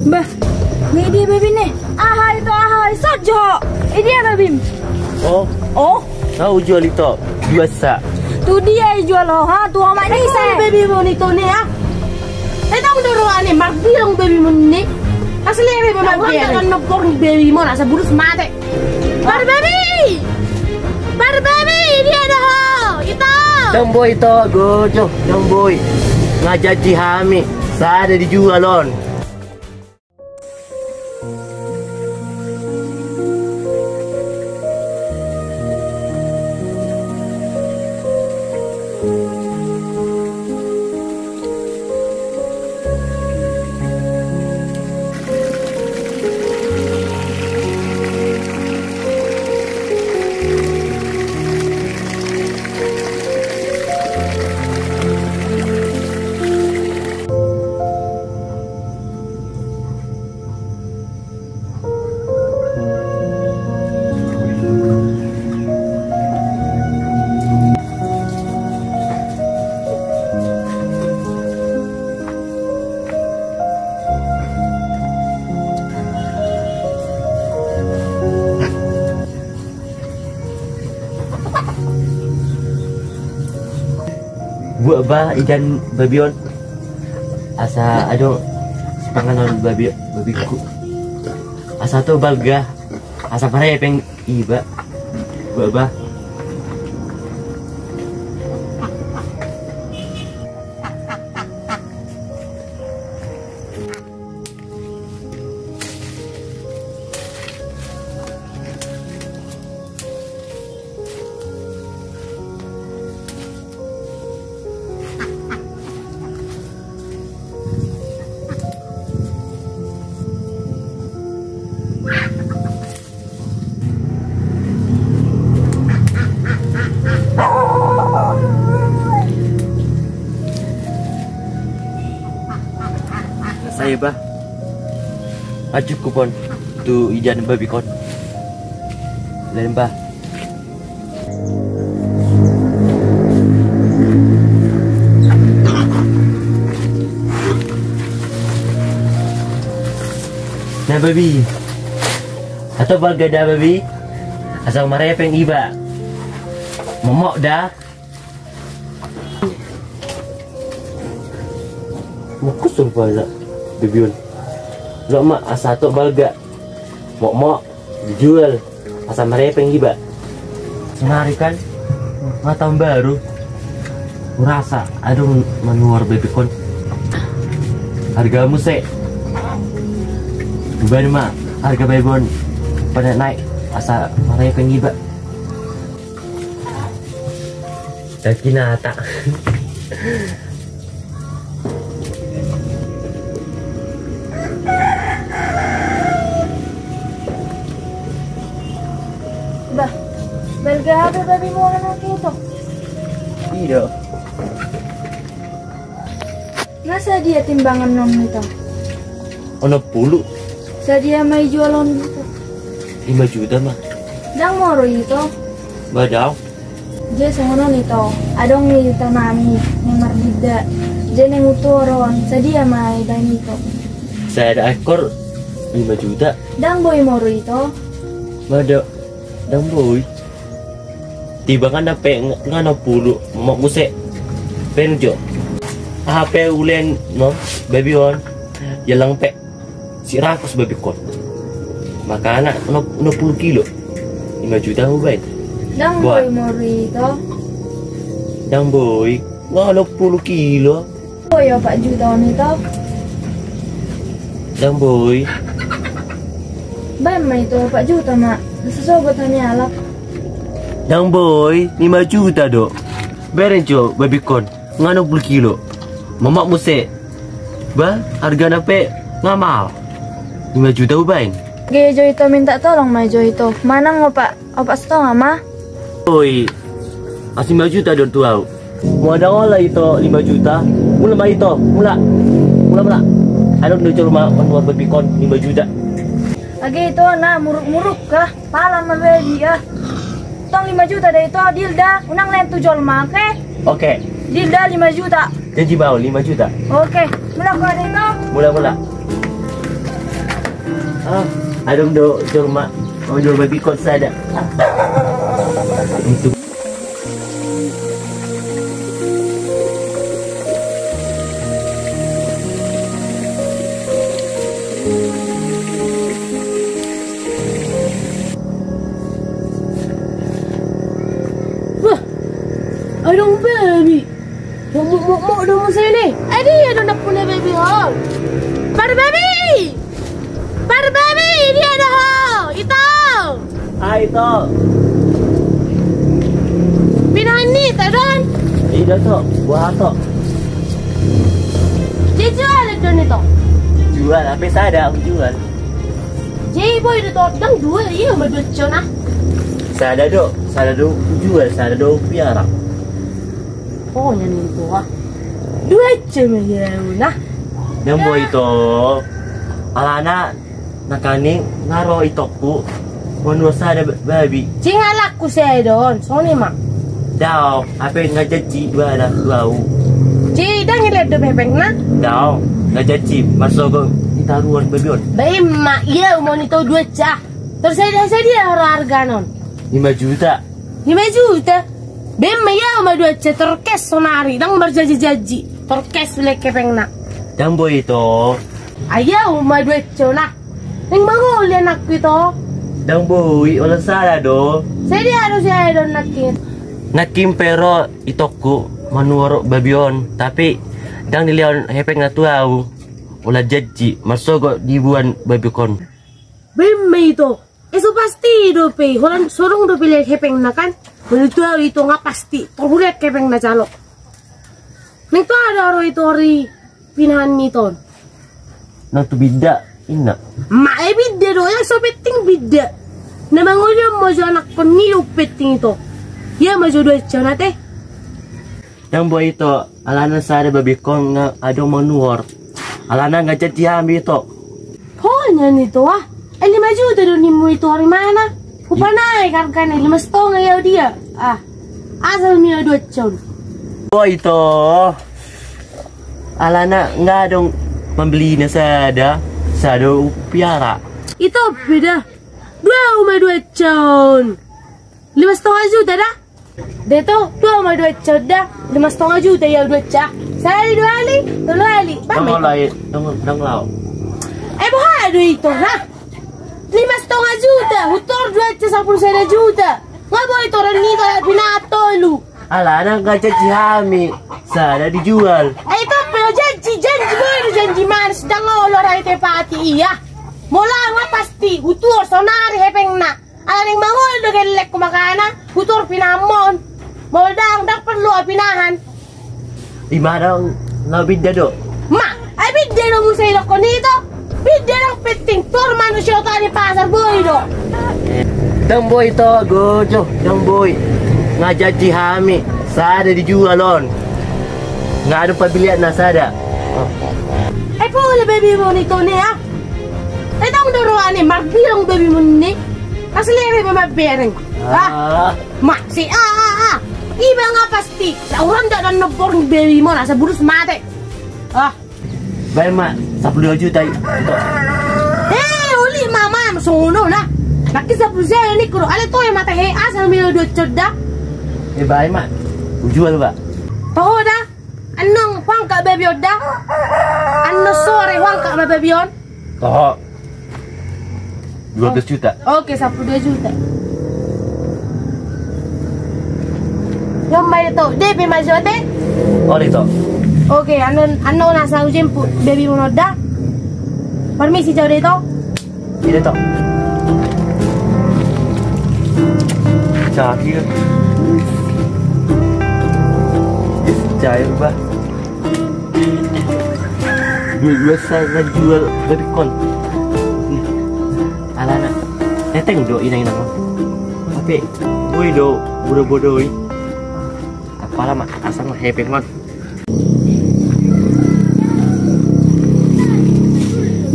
Bah, ini dia baby nih. Ahai saja. Ini dia baby. Oh, tahu jual itu biasa. Tu dia jual loh, ha? Tu amat ni saya. Baby mo nito ni ha. Tahu dulu ani mak bilang baby mo ni. Asli baby mo kan nopor ni baby mo nasa burus mate. Bar baby, dia dah. Itu. Jamboy itu, gojo, jamboy. Ngajaji hami, saya ada dijual on. Buat bah ikan babion asa ado panganan babiku asa tu balga asa paraya peng iba buat bah saya bah aju kupon tu ijan babi kon lain bah nah babi atau balga dah babi asal marah peng iba momok dah makus surprise babion lo mak asa tu balga mok dijual asa marah peng iba senari kan tahun baru merasa aduh manuar baby kon harga musik bukan mak harga babon pada naik asa marah peng iba sakina tak Bah, balga apa baby mo na nakito? Iya. Nasa dia timbangan non nito? Ono puluh Sa dia may jualon dito? 5 juta mah Dang moro ito? badaw Dia sangono nito. Adong ni tanami ni marbida. Dia nang utoron. Sa dia may danito. saya ada ekor 5 juta Dang boy moro ito? badaw dang boy tiba kan dapat ngano puluh mau musik penjo HP ulen no baby on yalang pe si rakus baby kon maka anak no 10 kilo 5 juta ho baik Dang Buat. boy moro ito? dang boy ngano 10 kilo Boy o 4 juta nito? dang boy Ba may ito 4 juta mak. Nasusogot niya alak. dang boy 5 juta do berenjo baby kon ngano 10 kilo mamak musik ba harga nape ngamal 5 juta ubain Gaya Jo ito minta tolong may Jo ito. Manang opa setengah mah? oi asli 5 juta do tuau mau ada olah itu 5 juta mula mah itu mula ada do rumah manuar baby kon 5 juta Lagi itu na muruk-muruk kah? Pala mabedi ah. Tong 5 juta deh itu Dilda. Unang lain tu jual make. oke Dilda 5 juta. janji bau 5 juta Oke. Mula ko ada itu. mula Adong do jorma. Oh, jual baby kon sada. Itu. Wah, adong baby. Mau dong sini. Adi adong nak punya baby hall. Pada baby. Pada baby, dia ada ho. Itu. Ito. Pinahan ni, tadon. Ida to, buah to. Dia jual itu nito. Jual, apa sada aku jual. Jadi boy itu dang jual iya madut cona. Sada do jual, sada do piara. Oh yang itu ah. Dua jam ya nah. Yang boy itu, alana nakani ngaro itoku. Menurut sada babi. Cingalak ku saya don, soni mak. Daw, apa ngajaji dua dah bau. Ci dang ngeliat do bebek na. Daw, ngajaji masuk ke itaruan babion. Bayi mak iya mau nito dua cah. Terus saya harga non. 5 juta. 5 juta. Bem ya mau dua cah terkes sonari dang berjaji-jaji. Terkes lek kepeng na. Dan boy itu, Ayaw mau dua cah na. Neng bangun anak itu. dan boy orang sada do. Saya don nakin. Nakim pero itoku manuaro babion, tapi dang nilion hepeng na tuau. Ulah jaji masuk di buan babikon. Bem itu. Eso pasti do pe. Holan sorong do pilih hepeng na kan. Menuju itu nggak pasti. Terbulet kepeng na calo. Neng tu ada oro itu ori pinahan niton. Nang tu bida ina. Mak bida do yang so peting bida. Namang udah mau anak peniup peting itu. Ya maju dua cana teh. Yang boy itu alana sada babikon nga ado manuar. Alana nga jadi ambil itu. Pokoknya nih tuh ah. 5 juta do nimu itu hari mana? Kupanai kan 5,5 ya dia. Ah. Asal mia 2 con. Boy itu alana nga dong membeli na sada piara. Itu beda. 2,2 con. 5,5 juta dah. Dia tu 2,2 con dah. 5,5 juta ya 2 cah. Saya 2 kali, 3 kali. Dang lain, dang lau. Bahado itu lah. 5,5 juta. Hutor 2 cah 10 juta. Nggak boleh itu orang ini kayak binato lu. Alana nga jadi hami sada dijual. Itu pero janji boy janji man sedang ngolor ay tepati iya. Mula nga pasti hutur sonari hepeng na. Aling mangol do gelek kumakana hutur pinamon. Moldang dak perlu pinahan. Di mana nga bida do? Ma, ay bidde no mo sa ilok ko nito. Bidde ng peting tur manusia tani pasar boy do. Dang boy to gojo, dang boy. Nga jadi hami sada dijual on. Nga ada pabilihan na sada. Ay po wala baby mo nito ni ha. Ay tong duruan ni marbilang baby mo ni. Kasi lere mo mabereng. Ha? Ma, si Iba nga pasti. Sa orang dak dan nobor ni baby mo nasa burus mate. Ah. Baik mak, 10 juta. Uli mama masuno na. Laki sa pusa ni kuro. Ale to mata he asal milo 2 coda. Baik mak. Jual ba? Tahu dah. Anong huang ka baby oda? Ano sore huang ka baby on? Toh. 12 juta. Oke, 12 juta. Yang bayar tu, DP maju ate? Oh itu. Oke, ano nasa ujian baby mo oda? Permisi jauh dito. Ini toh. Cakir. Cair ba? Dua saya jual berkon. Alana, neteng do inang Tapi, boy do bodoh. Apa lama asal happy man.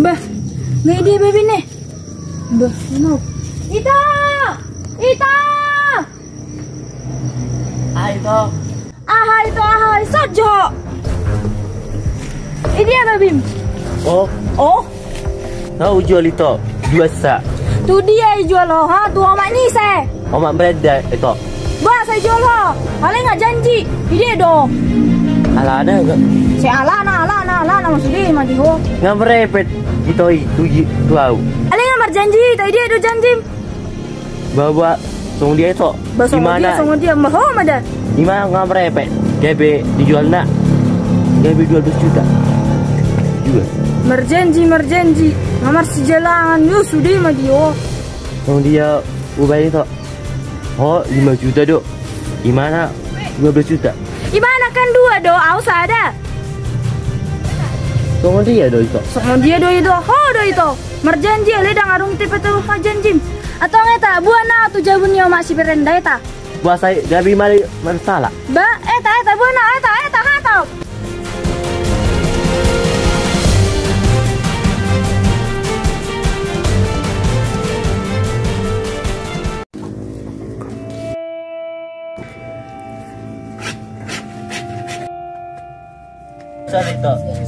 Mbah, nggak ide baby nih. Mbah, no. Ita! Ayo. Ahai, saja. Ini apa Bim? Oh, Oh, Kau jual itu 2 sak. Tu dia yang jual ho, ha? Tu omak ni saya. Omak berada itu. Ba, saya jual ho. Ale nggak janji. Ide do. Alah ada enggak? Saya alana maksud dia mati ho. Nggak merepet itu au. Ale nggak berjanji, tak ide do janji. Bawa song dia itu. Gimana? Sama dia maho madan. Di mana nggak merepet? Gebe dijual nak. Gebe 12 juta. Jual. Merjanji. Ngamar sejalan. Yo sudah mati ho. Song dia ubah itu. Oh 5 juta dok. Gimana 12 juta? Gimana kan 2 do, aus ada. Song dia dok itu. Sama dia do itu, ho do itu. Merjanji ale dang arung tipe tu janji. Atau ngeta buana tu jabunnya masih berenda eta. Buat saya gabi mari masalah. Ba, eta buana eta hatau.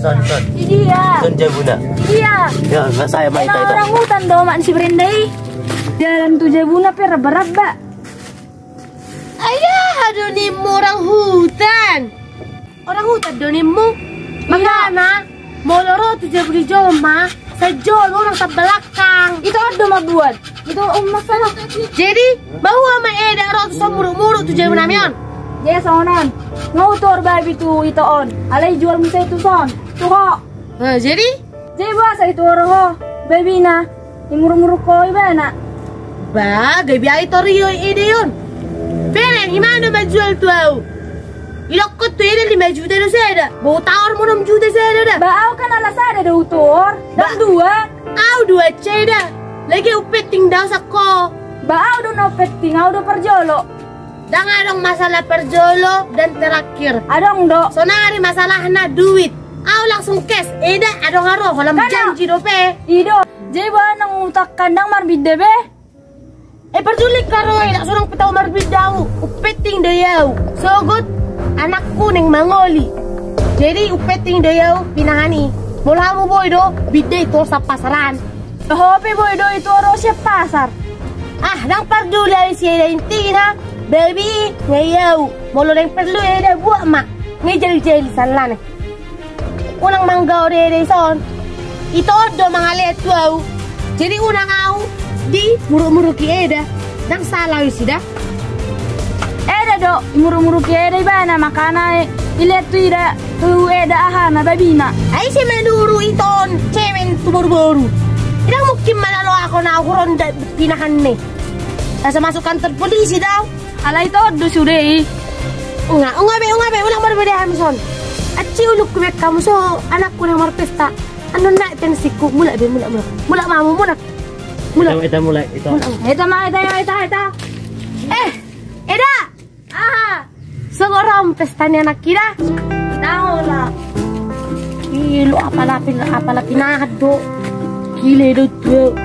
Son. Iya. Son jabuna. Iya. Ya, nggak saya main itu. Orang hutan do mak si berendai. Jalan tu jabuna pe raba-raba. Ayah, aduh nimu orang hutan. Orang hutan do nimu. Makanya, mau loro tu jabu di joma, saya jual orang ke belakang. Itu ada mah buat. Itu masalah. Jadi, bawa sama Eda roh tu muruk-muruk tu jabu namion. Ya sonan. Ngautor babi tu itu on. Alai jual misa itu son. Tu ho. Jadi? Jadi bahasa itu orang ho. Baby na. Imuruk-muruk ko ibana. Ba, gabi ay toriyo Eda yun. Pero, gimana majual tu au? Ilokot tu Eda 5 juta na seda. Bawa tawar mo 6 juta seda dah. Baaw kan alas ada do utor. Dan 2. Au 2 ceda. Lagi upeting daw sa ko. Baaw do no petting, aw do perjolo. Dan adong masalah perjolo dan terakhir. Adong do. So nari masalah na duit. Au langsung cash. Eda adong haro kolam Kana. janji do pe. Ido. Jadi ba nang utak kandang marbide be. Perjulik karo nak surang pitaw marbid daw. Upeting dayaw. So good. Anakku neng mangoli. Jadi upeting dayaw pinahani. Mula mo boy do bide ito sa pasaran. Hope boy do itu oro siya pasar. Nang pardulay siya na intina. Baby, ngayaw. Molo nang perlu eda buat mak. Ngejel-jel salan. Unang manggaw eda son. Ito do mga letwaw. Jadi unang au di muruk-muruk eda. Nang salaw sida. Eda do, muru-muru eda ibana makana ilet tu ida tu eda ahana babina. Ay si menuru iton, cemen tumur-buru. Ilang mungkin malalo ako na ako ronda pinahan ni. Nasa masuk kantor polisi daw. Alay to do sude. Unga be, ulang berbeda Amazon. Aci uluk kuwek kamu so anakku yang marpesta. Ano na tensiku mula be mula. Mula mamu mula. Kita mulai itu. Eta ma eta. Eda. Seorang pesta ni anak kira. Tahu lah. Ilo apala pinahad do. Gile do tu.